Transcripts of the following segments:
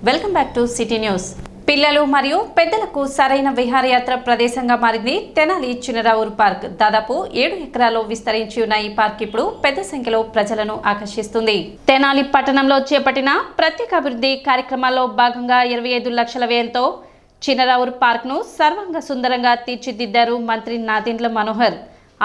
Welcome back to city news. పిల్లలు మరియు పెద్దలకు సరైన విహారయాత్ర ప్రదేశంగా మారింది తెనాలి చినరావూరు పార్క్. దాదాపు 7 ఎకరాల్లో విస్తరించి ఉన్న ఈ పార్క్ ఇప్పుడు పెద్ద సంఖ్యలో ప్రజలను ఆకర్షిస్తుంది. తెనాలి పట్టణంలో చేపట్టిన ప్రత్యేక అభివృద్ధి కార్యక్రమాల్లో భాగంగా 25 లక్షల వ్యయంతో చినరావూరు పార్క్ ను సర్వాంగ సుందరంగా తీర్చిదిద్దారు మంత్రి నాదెండ్ల మనోహర్.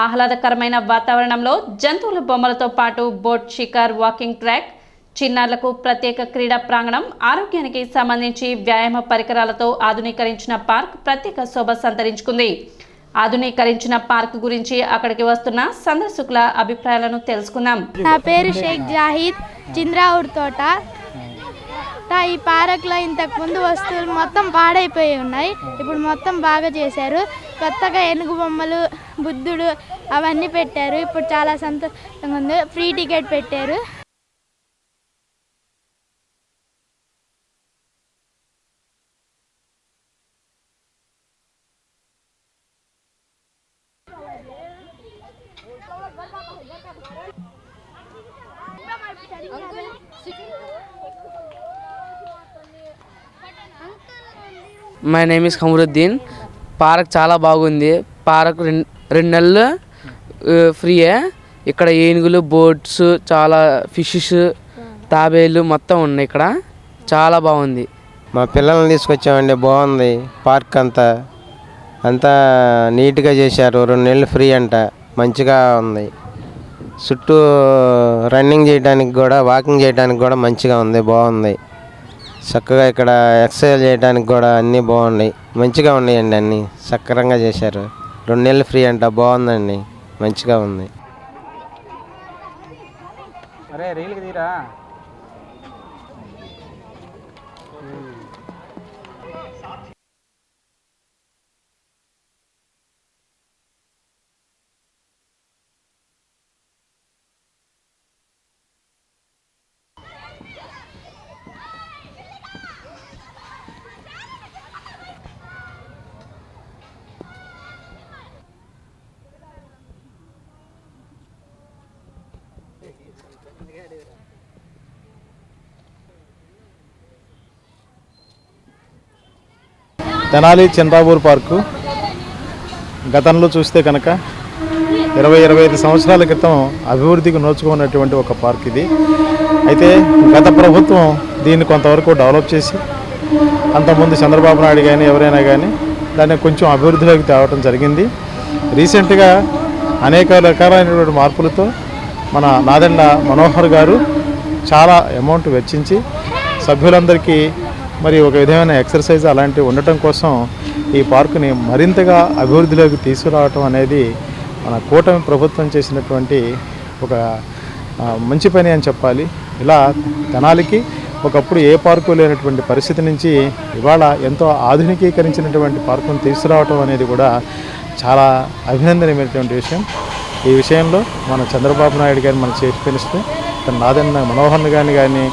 ఆహ్లాదకరమైన వాతావరణంలో జంతువుల బొమ్మలతో పాటు బోట్ షికార్, వాకింగ్ ట్రాక్, చిన్నారులకు ప్రత్యేక క్రీడా ప్రాంగణం, ఆరోగ్యానికి సంబంధించి వ్యాయామ పరికరాలతో ఆధునీకరించిన పార్క్ ప్రత్యేక శోభ సంతరించుకుంది. ఆధునీకరించిన పార్క్ గురించి అక్కడికి వస్తున్న సందర్శకుల అభిప్రాయాలను తెలుసుకుందాం. నా పేరు షేక్ జాహిద్, చినరావూరు తోట. ఈ పార్క్లో ఇంతకు ముందు వస్తువులు మొత్తం పాడైపోయి ఉన్నాయి, ఇప్పుడు మొత్తం బాగా చేశారు. కొత్తగా ఏనుగు బొమ్మలు, బుద్ధుడు అవన్నీ పెట్టారు. ఇప్పుడు చాలా సంతోషంగా ఉంది. ఫ్రీ టికెట్ పెట్టారు. My name is Kamaruddin. Park చాలా బాగుంది. పార్క్ 2 నెలలు ఫ్రీయే. ఇక్కడ ఏనుగులు, బోట్స్, చాలా ఫిషెస్, తాబేలు మొత్తం ఉన్నాయి. ఇక్కడ చాలా బాగుంది. మా పిల్లల్ని తీసుకొచ్చామండి. బాగుంది పార్క్. అంతా నీట్గా చేశారు. 2 నెలలు ఫ్రీ అంట. మంచిగా ఉంది. చుట్టూ రన్నింగ్ చేయడానికి కూడా, వాకింగ్ చేయడానికి కూడా మంచిగా ఉంది. బాగుంది. చక్కగా ఇక్కడ ఎక్సర్సైజ్ చేయడానికి కూడా అన్నీ బాగున్నాయి. మంచిగా ఉన్నాయండి. అన్నీ సక్రంగా చేశారు. 2 నెలలు ఫ్రీ అంట. బాగుందండి. మంచిగా ఉంది. అరే రీల్కి తీరా. తెనాలి చినరావూరు పార్కు గతంలో చూస్తే కనుక 20-25 సంవత్సరాల క్రితం అభివృద్ధికి నోచుకున్నటువంటి ఒక పార్క్ ఇది. అయితే గత ప్రభుత్వం దీన్ని కొంతవరకు డెవలప్ చేసి, అంతకుముందు చంద్రబాబు నాయుడు కానీ ఎవరైనా కానీ దాన్ని కొంచెం అభివృద్ధిలోకి తేవటం జరిగింది. రీసెంట్గా అనేక రకాలైనటువంటి మార్పులతో మన నాదెండ్ల మనోహర్ గారు చాలా అమౌంట్ వెచ్చించి సభ్యులందరికీ మరి ఒక విధమైన ఎక్సర్సైజ్ అలాంటివి ఉండటం కోసం ఈ పార్కుని మరింతగా అభివృద్ధిలోకి తీసుకురావటం అనేది మన కూటమి ప్రభుత్వం చేసినటువంటి ఒక మంచి పని అని చెప్పాలి. ఇలా తెనాలికి ఒకప్పుడు ఏ పార్కు లేనటువంటి పరిస్థితి నుంచి ఇవాళ ఎంతో ఆధునికీకరించినటువంటి పార్కును తీసుకురావటం అనేది కూడా చాలా అభినందనీయమైనటువంటి విషయం. ఈ విషయంలో మన చంద్రబాబు నాయుడు గారిని మన చీఫ్ మినిస్టర్ నాదెండ్ల మనోహర్ గారిని కానీ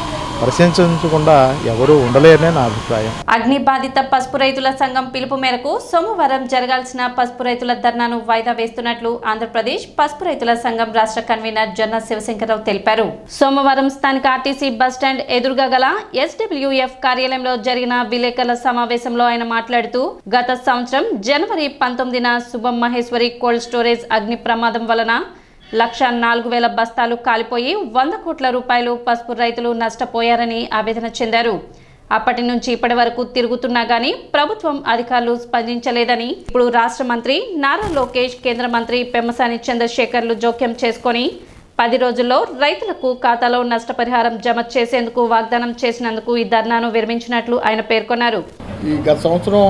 ప్రశంసించకుండా ఎవరూ ఉండలేరనే నా అభిప్రాయం. అగ్ని బాధిత పసుపు రైతుల సంఘం పిలుపు మేరకు సోమవారం జరగాల్సిన పసుపు రైతుల ధర్నాను వాయిదా వేస్తున్నట్లు ఆంధ్రప్రదేశ్ పసుపు రైతుల సంఘం రాష్ట్ర కన్వీనర్ జొన్న శివశంకరరావు తెలిపారు. సోమవారం స్థానిక ఆర్టీసీ బస్టాండ్ ఎదురుగా గల SWF కార్యాలయంలో జరిగిన విలేకరుల సమావేశంలో ఆయన మాట్లాడుతూ, గత సంవత్సరం జనవరి 19న శుభం మహేశ్వరి కోల్డ్ స్టోరేజ్ అగ్ని ప్రమాదం వలన 104,000 బస్తాలు కాలిపోయి 100 కోట్ల రూపాయలు పసుపు రైతులు నష్టపోయారని ఆవేదన చెందారు. అప్పటి నుంచి ఇప్పటి వరకు తిరుగుతున్నా గానీ ప్రభుత్వం అధికారులు స్పందించలేదని, ఇప్పుడు రాష్ట్ర మంత్రి నారా లోకేష్, కేంద్ర మంత్రి పెమ్మసాని చంద్రశేఖర్లు జోక్యం చేసుకొని 10 రోజుల్లో రైతులకు ఖాతాలో నష్టపరిహారం జమ చేసేందుకు వాగ్దానం చేసినందుకు ఈ ధర్నాను విరమించినట్లు ఆయన పేర్కొన్నారు. ఈ గత సంవత్సరం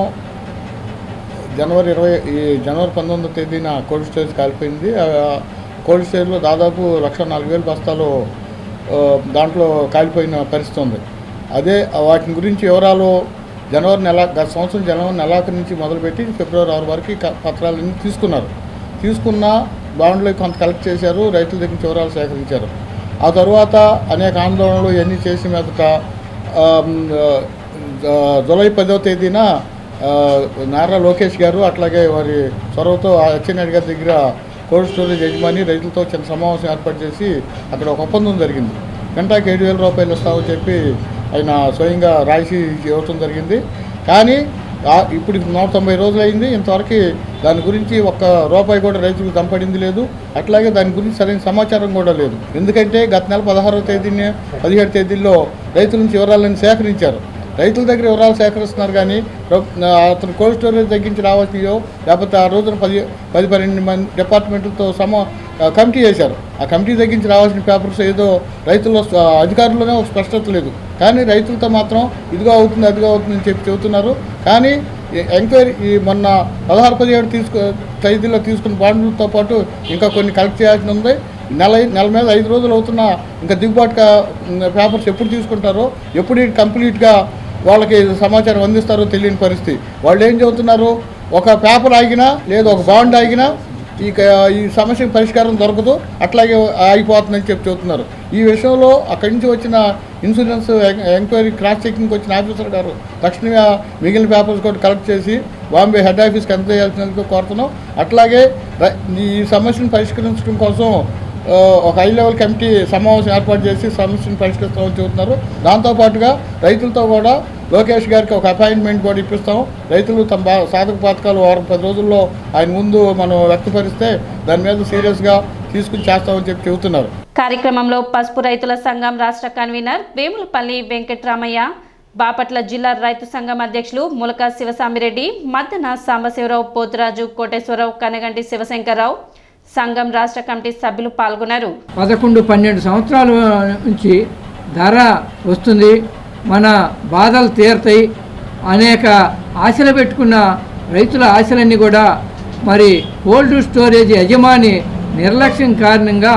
జనవరి 19వ తేదీన కోల్డ్ స్టోరేజ్ కాలిపోయింది. కోల్డ్ స్టోరేజ్లో దాదాపు 104,000 బస్తాలు దాంట్లో కాలిపోయిన పరిస్థితి ఉంది. అదే వాటి గురించి వివరాలు గత సంవత్సరం జనవరి నెలాఖరు నుంచి మొదలుపెట్టి ఫిబ్రవరి 6 వరకు పత్రాలన్నీ తీసుకున్న దాంట్లో కొంత కలెక్ట్ చేశారు. రైతుల దగ్గర నుంచి వివరాలు సేకరించారు. ఆ తర్వాత అనేక ఆందోళనలు ఇవన్నీ చేసిన మీదట జూలై 10వ తేదీన నారా లోకేష్ గారు అట్లాగే వారి చొరవతో అచ్చెన్నాయుడు గారి దగ్గర కోల్డ్ స్టోరేజ్ యజమాని రైతులతో చిన్న సమావేశం ఏర్పాటు చేసి అక్కడ ఒక ఒప్పందం జరిగింది. గంటకి 7,000 రూపాయలు ఇస్తామని చెప్పి ఆయన స్వయంగా రాసి ఇవ్వటం జరిగింది. కానీ ఇప్పుడు 190 రోజులు అయింది, ఇంతవరకు దాని గురించి ఒక్క రూపాయి కూడా రైతులకు దంపడింది లేదు. అట్లాగే దాని గురించి సరైన సమాచారం కూడా లేదు. ఎందుకంటే గత నెల 16వ తేదీని 17 తేదీల్లో రైతుల నుంచి వివరాలను సేకరించారు. రైతుల దగ్గర వివరాలు సేకరిస్తున్నారు కానీ అతను కోల్డ్ స్టోరేజ్ తగ్గించి రావాల్సియో లేకపోతే ఆ రోజున 10-12 మంది డిపార్ట్మెంట్లతో కమిటీ చేశారు. ఆ కమిటీ తగ్గించి రావాల్సిన పేపర్స్ ఏదో రైతుల్లో అధికారుల్లోనే ఒక స్పష్టత లేదు. కానీ రైతులతో మాత్రం ఇదిగో అవుతుంది అదిగో అవుతుంది అని చెప్పి చెబుతున్నారు. కానీ ఎంక్వైరీ మొన్న 16-17 తేదీలో తీసుకున్న బాండ్లతో పాటు ఇంకా కొన్ని కలెక్ట్ చేయాల్సి ఉంది. నెల మీద 5 రోజులు అవుతున్నా ఇంకా దిగుబాటుగా పేపర్స్ ఎప్పుడు తీసుకుంటారో, ఎప్పుడు కంప్లీట్గా వాళ్ళకి సమాచారం అందిస్తారో తెలియని పరిస్థితి. వాళ్ళు ఏం చెబుతున్నారు, ఒక పేపర్ ఆగినా లేదా ఒక బాండ్ ఆగినా ఈ సమస్యకు పరిష్కారం దొరకదు, అట్లాగే ఆగిపోతుందని చెబుతున్నారు. ఈ విషయంలో అక్కడి నుంచి వచ్చిన ఇన్సూరెన్స్ ఎంక్వైరీ క్రాస్ చెకింగ్కి వచ్చిన ఆఫీసర్ గారు తక్షణమే మిగిలిన పేపర్స్ కూడా కలెక్ట్ చేసి బాంబే హెడ్ ఆఫీస్కి అందజేయాల్సినందుకు కోరుతున్నాం. అట్లాగే ఈ సమస్యను పరిష్కరించడం కోసం ఒక హై లెవెల్ కమిటీ సమావేశం ఏర్పాటు చేసి సమస్యను పరిష్కరిస్తామని చెబుతున్నారు. దాంతోపాటుగా రైతులతో కూడా లోకేష్ గారికి ఒక అపాయింట్మెంట్ కూడా ఇప్పిస్తాం. రైతులు తమ సాధక పథకాలు 10 రోజుల్లో ఆయన ముందు మనం వ్యక్తపరిస్తే దాని మీద సీరియస్గా తీసుకుని చేస్తామని చెప్పి చెబుతున్నారు. కార్యక్రమంలో పసుపు రైతుల సంఘం రాష్ట్ర కన్వీనర్ వేములపల్లి వెంకట్రామయ్య, బాపట్ల జిల్లా రైతు సంఘం అధ్యక్షులు ములక శివసామిరెడ్డి, మద్దన సాంబశివరావు, పోతురాజు, కోటేశ్వరరావు, కనగంటి శివశంకర్రావు, సంఘం రాష్ట్ర కమిటీ సభ్యులు పాల్గొన్నారు. 11-12 సంవత్సరాల నుంచి ధర వస్తుంది, మన బాధలు తీరుతాయి, అనేక ఆశలు పెట్టుకున్న రైతుల ఆశలన్నీ కూడా మరి కోల్డ్ స్టోరేజ్ యజమాని నిర్లక్ష్యం కారణంగా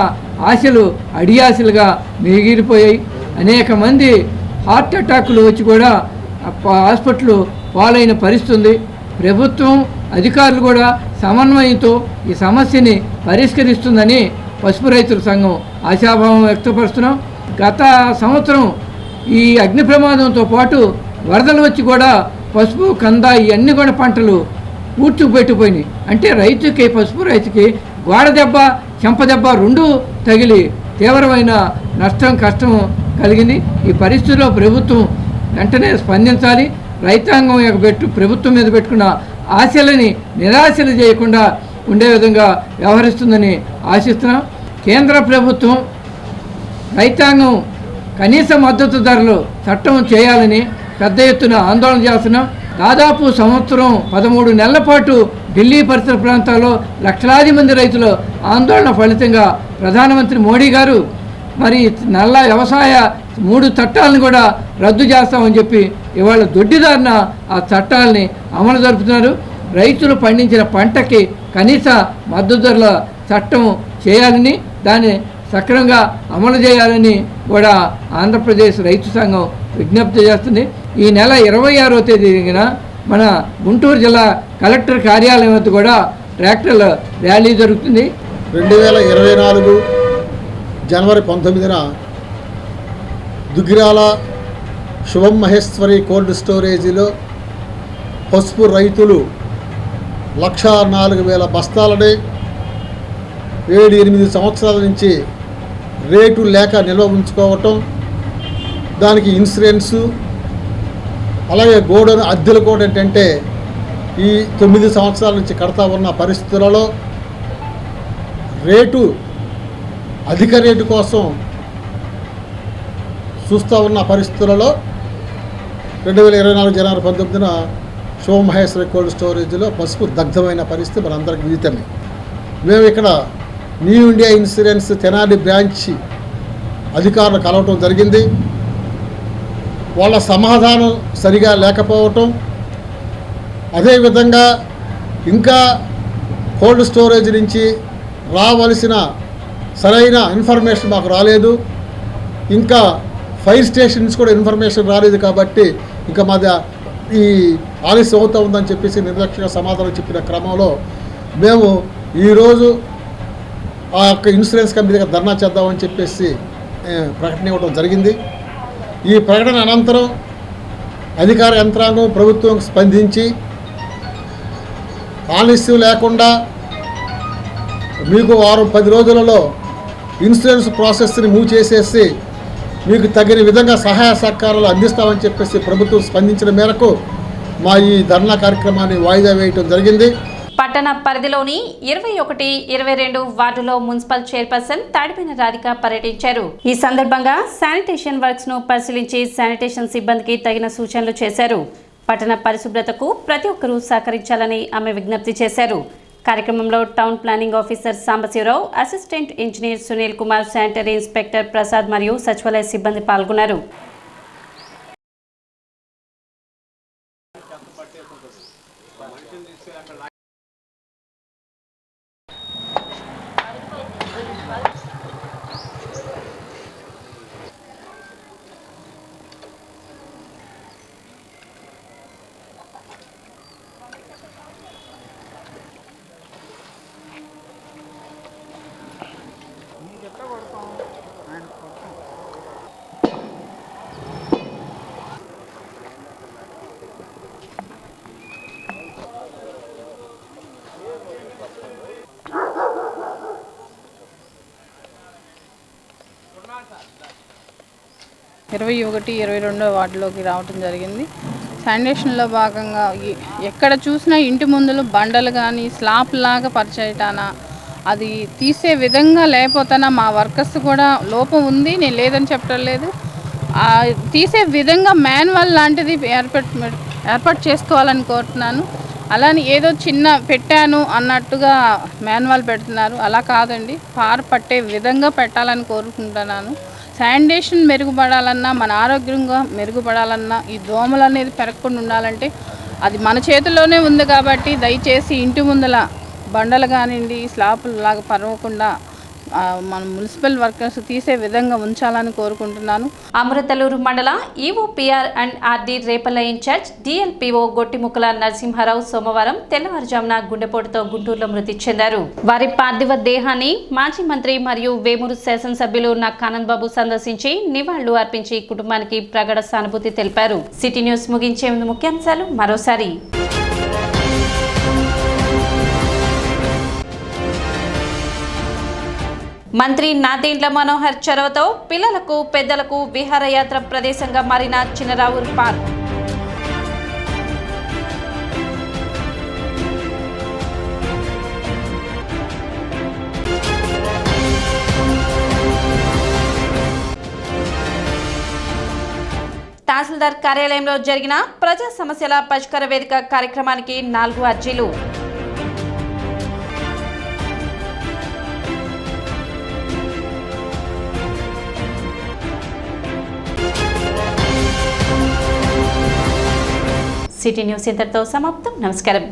ఆశలు అడియాశలుగా మిగిలిపోయాయి. అనేక మంది హార్ట్ అటాకులు వచ్చి కూడా హాస్పిటల్ పాలైన పరిస్థితుంది. ప్రభుత్వం అధికారులు కూడా సమన్వయంతో ఈ సమస్యని పరిష్కరిస్తుందని పసుపు రైతుల సంఘం ఆశాభావం వ్యక్తపరుస్తున్నాం. గత సంవత్సరం ఈ అగ్ని ప్రమాదంతో పాటు వరదలు వచ్చి కూడా పసుపు, కంద ఇవన్నీ కూడా పంటలు పూడ్చుకుపెట్టిపోయినాయి. అంటే పసుపు రైతుకి గోడ దెబ్బ, చెంప దెబ్బ రెండూ తగిలి తీవ్రమైన కష్టం కలిగింది. ఈ పరిస్థితిలో ప్రభుత్వం వెంటనే స్పందించాలి. రైతాంగం ప్రభుత్వం మీద పెట్టుకున్న ఆశలని నిరాశలు చేయకుండా ఉండే విధంగా వ్యవహరిస్తుందని ఆశిస్తున్నాం. కేంద్ర ప్రభుత్వం రైతాంగం కనీస మద్దతు ధరలు చట్టం చేయాలని పెద్ద ఎత్తున ఆందోళన చేస్తున్నాం. దాదాపు సంవత్సరం 13 నెలల పాటు ఢిల్లీ పరిసర ప్రాంతాల్లో లక్షలాది మంది రైతుల ఆందోళన ఫలితంగా ప్రధానమంత్రి మోడీ గారు మరి నల్ల వ్యవసాయ 3 చట్టాలను కూడా రద్దు చేస్తామని చెప్పి ఇవాళ దొడ్డిదారిన ఆ చట్టాలని అమలు జరుపుతున్నారు. రైతులు పండించిన పంటకి కనీస మద్దతు ధరల చట్టం చేయాలని, దాన్ని సక్రమంగా అమలు చేయాలని కూడా ఆంధ్రప్రదేశ్ రైతు సంఘం విజ్ఞప్తి చేస్తుంది. ఈ నెల 26వ తేదీన మన గుంటూరు జిల్లా కలెక్టర్ కార్యాలయం వద్ద కూడా ట్రాక్టర్ల ర్యాలీ జరుగుతుంది. 2024 జనవరి 19న దుగ్గిరాల శుభం మహేశ్వరి కోల్డ్ స్టోరేజీలో పసుపు రైతులు 104,000 బస్తాలని 7-8 సంవత్సరాల నుంచి రేటు లేక నిల్వ ఉంచుకోవటం, దానికి ఇన్సూరెన్సు, అలాగే గోడను అద్దెలు కూడా ఏంటంటే ఈ 9 సంవత్సరాల నుంచి కడతా ఉన్న పరిస్థితులలో రేటు అధిక రేటు కోసం చూస్తూ ఉన్న పరిస్థితులలో 2024 జనవరి 19న శివమహేశ్వరి కోల్డ్ స్టోరేజ్లో పసుపు దగ్ధమైన పరిస్థితి మనందరికీ విదితమే. మేము ఇక్కడ new India insurance Tenali branch అధికారులు కలవటం జరిగింది. వాళ్ళ సమాధానం సరిగా లేకపోవటం, అదేవిధంగా ఇంకా కోల్డ్ స్టోరేజ్ నుంచి రావలసిన సరైన ఇన్ఫర్మేషన్ మాకు రాలేదు, ఇంకా ఫైర్ స్టేషన్ నుంచి కూడా ఇన్ఫర్మేషన్ రాలేదు. కాబట్టి ఇంకా మాది ఈ ఆలస్యం అవుతూ ఉందని చెప్పేసి నిర్లక్ష్యంగా సమాధానం చెప్పిన క్రమంలో మేము ఈరోజు ఆ యొక్క ఇన్సూరెన్స్ కంపెనీ దగ్గర ధర్నా చేద్దామని చెప్పేసి ప్రకటన ఇవ్వడం జరిగింది. ఈ ప్రకటన అనంతరం అధికార యంత్రాంగం ప్రభుత్వం స్పందించి ఆలస్యం లేకుండా మీకు 10 రోజులలో ఇన్సూరెన్స్ ప్రాసెస్ని మూవ్ చేసేసి మీకు తగిన విధంగా సహాయ సహకారాలు అందిస్తామని చెప్పేసి ప్రభుత్వం స్పందించిన మేరకు మా ఈ ధర్నా కార్యక్రమాన్ని వాయిదా వేయటం జరిగింది. పట్టణ పరిధిలోని 21, 22 వార్డులో మున్సిపల్ చైర్పర్సన్ తాడిపైన రాధిక పర్యటించారు. ఈ సందర్భంగా శానిటేషన్ వర్క్స్ ను పరిశీలించి శానిటేషన్ సిబ్బందికి తగిన సూచనలు చేశారు. పట్టణ పరిశుభ్రతకు ప్రతి ఒక్కరూ సహకరించాలని ఆమె విజ్ఞప్తి చేశారు. కార్యక్రమంలో town planning officer Sambasivarao, assistant engineer Sunil Kumar, sanitary inspector Prasad మరియు సచివాలయ సిబ్బంది పాల్గొన్నారు. ఇరవై 22 వార్డులోకి రావడం జరిగింది. శానిటేషన్లో భాగంగా ఎక్కడ చూసినా ఇంటి ముందులు బండలు కానీ స్లాబ్ లాగా పరిచేయటానా, అది తీసే విధంగా లేకపోతానా మా వర్కర్స్ కూడా లోపం ఉంది, నేను లేదని చెప్పడం లేదు. తీసే విధంగా మాన్యువల్ లాంటిది ఏర్పాటు చేసుకోవాలని కోరుతున్నాను. అలానే ఏదో చిన్న పెట్టాను అన్నట్టుగా మాన్యువల్ పెడుతున్నారు, అలా కాదండి, పార పట్టే విధంగా పెట్టాలని కోరుకుంటున్నాను. శానిటేషన్ మెరుగుపడాలన్నా, మన ఆరోగ్యంగా మెరుగుపడాలన్నా, ఈ దోమలు అనేది పెరగకుండా ఉండాలంటే అది మన చేతుల్లోనే ఉంది. కాబట్టి దయచేసి ఇంటి ముందల బండలు కానివ్వండి, స్లాపులు లాగా పరవకుండా మన మున్సిపల్ వర్కర్స్ తీసే విధంగా ఉంచాలని కోరుకుంటున్నాను. అమృతలూరు మండల EOPR and RD Repalle in-charge DLPO Gottimukkala Narasimharao సోమవారం తెల్లవారుజామున గుండెపోటుతో గుంటూరులో మృతి చెందారు. వారి పార్థివ దేహాన్ని మాజీ మంత్రి మరియు వేమూరు శాసనసభ్యులు నక్కానంద్ బాబు సందర్శించి నివాళులు అర్పించి కుటుంబానికి ప్రగాఢ సానుభూతి తెలిపారు. సిటీ న్యూస్ ముగించే ముందు ముఖ్యాంశాలు మరోసారి. మంత్రి నాదెండ్ల మనోహర్ చొరవతో పిల్లలకు పెద్దలకు విహారయాత్ర ప్రదేశంగా మారిన చినరావూరు పార్క్. తహసీల్దార్ కార్యాలయంలో జరిగిన ప్రజా సమస్యల పరిష్కార వేదిక కార్యక్రమానికి 4 అర్జీలు. సిటీ న్యూస్ ఇంతటితో సమాప్తం. నమస్కారం.